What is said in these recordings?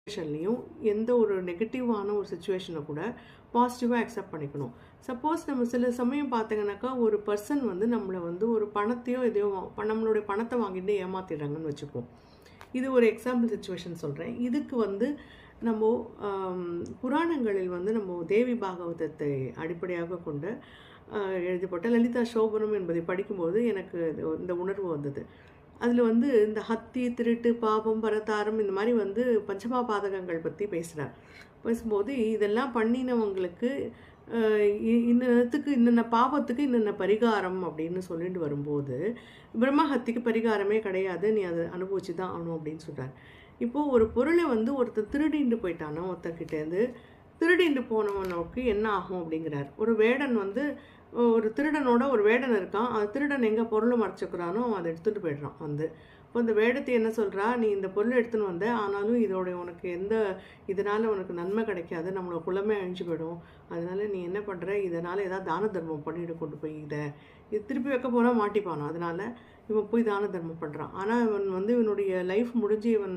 சுச்சுவேஷன்லையும் எந்த ஒரு நெகட்டிவான ஒரு சுச்சுவேஷனை கூட பாசிட்டிவாக அக்செப்ட் பண்ணிக்கணும். சப்போஸ் நம்ம சில சமயம் பார்த்தீங்கன்னாக்கா ஒரு பர்சன் வந்து நம்மளை வந்து ஒரு பணத்தையோ எதையோ நம்மளுடைய பணத்தை வாங்கிட்டு ஏமாத்திடுறாங்கன்னு வச்சுப்போம். இது ஒரு எக்ஸாம்பிள் சுச்சுவேஷன் சொல்கிறேன். இதுக்கு வந்து நம்ம புராணங்களில் வந்து நம்ம தேவி பாகவதத்தை அடிப்படையாக கொண்டு எழுதப்பட்ட லலிதா சோபனம் என்பதை படிக்கும்போது எனக்கு இந்த உணர்வு வந்தது. அதில் வந்து இந்த ஹத்தி, திருட்டு, பாபம், பரதாரம் இந்த மாதிரி வந்து பஞ்சமா பாதகங்கள் பற்றி பேசும்போது இதெல்லாம் பண்ணினவங்களுக்கு இன்னத்துக்கு இன்னென்ன பாவத்துக்கு இன்னென்ன பரிகாரம் அப்படின்னு சொல்லிட்டு வரும்போது பிரம்மஹத்திக்கு பரிகாரமே கிடையாது, நீ அதை அனுபவிச்சு தான் ஆகணும் அப்படின்னு சொல்கிறார். இப்போது ஒரு பொருளை வந்து ஒருத்தர் திருடிண்டு போயிட்டானோ, ஒருத்தர்கிட்டேருந்து திருடிண்டு போனவனுக்கு என்ன ஆகும் அப்படிங்கிறார். ஒரு வேடன் வந்து ஒரு திருடனோட ஒரு வேடன் இருக்கான். அந்த திருடன் எங்கே பொருளை மறைச்சிக்கிறானோ அவன் அதை எடுத்துகிட்டு போய்ட்றான். வந்து இப்போ இந்த வேடத்தை என்ன சொல்கிறா, நீ இந்த பொருளை எடுத்துன்னு வந்த, ஆனாலும் உனக்கு இதனால் உனக்கு நன்மை கிடைக்காது, நம்மளோட குலமே அழிஞ்சு போயிடும். அதனால் நீ என்ன பண்ணுற, இதனால் ஏதாவது தான தர்மம் பண்ணிட்டு கொண்டு போய் இது திருப்பி வைக்க போனால் மாட்டிப்பானோ, அதனால் இவன் போய் தான தர்மம் பண்ணுறான். ஆனால் இவன் வந்து இவனுடைய லைஃப் முடிஞ்சு இவன்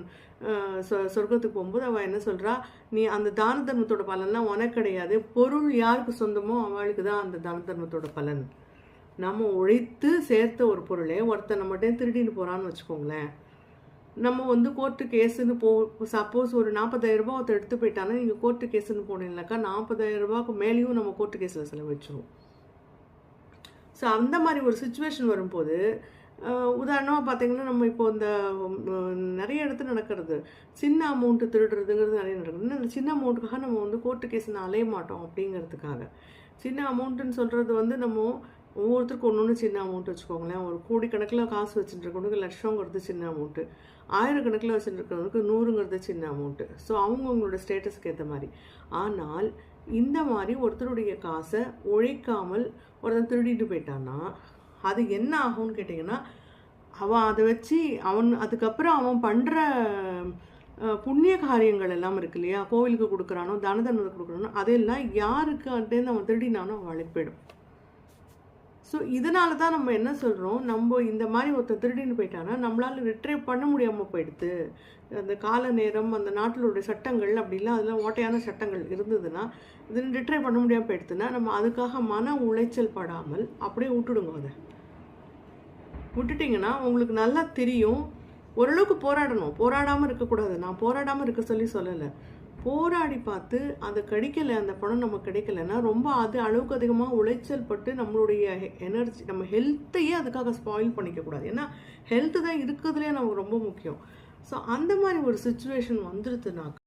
சொர்க்கத்துக்கு போகும்போது அவள் என்ன சொல்கிறா, நீ அந்த தான தர்மத்தோட பலன்லாம் உனக்கு கிடையாது, பொருள் யாருக்கு சொந்தமோ அவளுக்கு தான் அந்த தான தர்மத்தோட பலன். நம்ம உழைத்து சேர்த்த ஒரு பொருளே ஒருத்தர் நம்மகிட்ட திருடின்னு போகிறான்னு வச்சுக்கோங்களேன். நம்ம வந்து கோர்ட்டு கேஸுன்னு சப்போஸ் ஒரு 40,000 ரூபா ஒருத்தர் எடுத்து போயிட்டானா, நீங்கள் கோர்ட்டு கேஸுன்னு போனீங்கன்னாக்கா 40,000 ரூபாய்க்கு மேலேயும் நம்ம கோர்ட்டு கேஸில் செலவழிச்சிடும். ஸோ அந்த மாதிரி ஒரு சுச்சுவேஷன் வரும்போது உதாரணமாக பார்த்தீங்கன்னா, நம்ம இப்போ இந்த நிறைய இடத்துல நடக்கிறது சின்ன அமௌண்ட்டு திருடுறதுங்கிறது நிறைய நடக்குது. இந்த சின்ன அமௌண்ட்டுக்காக நம்ம வந்து கோர்ட்டு கேஸுன்னு அலைய மாட்டோம் அப்படிங்கிறதுக்காக. சின்ன அமௌண்ட்டுன்னு சொல்கிறது வந்து நம்ம ஒவ்வொருத்தருக்கும் ஒன்று சின்ன அமௌண்ட் வச்சுக்கோங்களேன். ஒரு கோடிக்கணக்கில் காசு வச்சுட்டுருக்கவனுக்கு லட்சங்கிறது சின்ன அமௌண்ட்டு, ஆயிரக்கணக்கில் வச்சுட்டுருக்கவனுக்கு 100ங்கிறது சின்ன அமௌண்ட்டு. ஸோ அவங்கவுங்களோட ஸ்டேட்டஸ்க்கு ஏற்ற மாதிரி. ஆனால் இந்த மாதிரி ஒருத்தருடைய காசை உழைக்காமல் ஒருத்தன் திருடிட்டு போயிட்டான்னா அது என்ன ஆகும்னு கேட்டிங்கன்னா, அவன் அதை வச்சு அதுக்கப்புறம் அவன் பண்ணுற புண்ணிய காரியங்கள் எல்லாம் இருக்கு இல்லையா, கோவிலுக்கு கொடுக்குறானோ தான தர்மத்துக்கு கொடுக்குறானோ அதெல்லாம் யாருக்கு அட்டேருந்து அவன் திருடினானோ அவளுக்கு போயிடும். ஸோ இதனால தான் நம்ம என்ன சொல்கிறோம், நம்ம இந்த மாதிரி ஒருத்தர் திருடின்னு போயிட்டானா நம்மளால் ரிட்ரைவ் பண்ண முடியாமல் போயிடுது. அந்த கால நேரம், அந்த நாட்டிலுடைய சட்டங்கள் அப்படிலாம் அதெல்லாம் ஓட்டையான சட்டங்கள் இருந்ததுன்னா இது ரிட்ரைவ் பண்ண முடியாமல் போயிடுதுன்னா நம்ம அதுக்காக மன உளைச்சல் படாமல் அப்படியே விட்டுடுங்க. அதை விட்டுட்டிங்கன்னா உங்களுக்கு நல்லா தெரியும். ஓரளவுக்கு போராடாமல் இருக்கக்கூடாது. நான் போராடாமல் இருக்க சொல்லலை, போராடி பார்த்து அது கிடைக்கல, அந்த பணம் நமக்கு கிடைக்கலன்னா ரொம்ப அளவுக்கு அதிகமாக உளைச்சல் பட்டு நம்மளுடைய எனர்ஜி, நம்ம ஹெல்த்தையே அதுக்காக ஸ்பாயில் பண்ணிக்கக்கூடாது. ஏன்னா ஹெல்த்து தான் இருக்கிறதுலே நமக்கு ரொம்ப முக்கியம். ஸோ அந்த மாதிரி ஒரு சுச்சுவேஷன் வந்துடுதுனாக்கா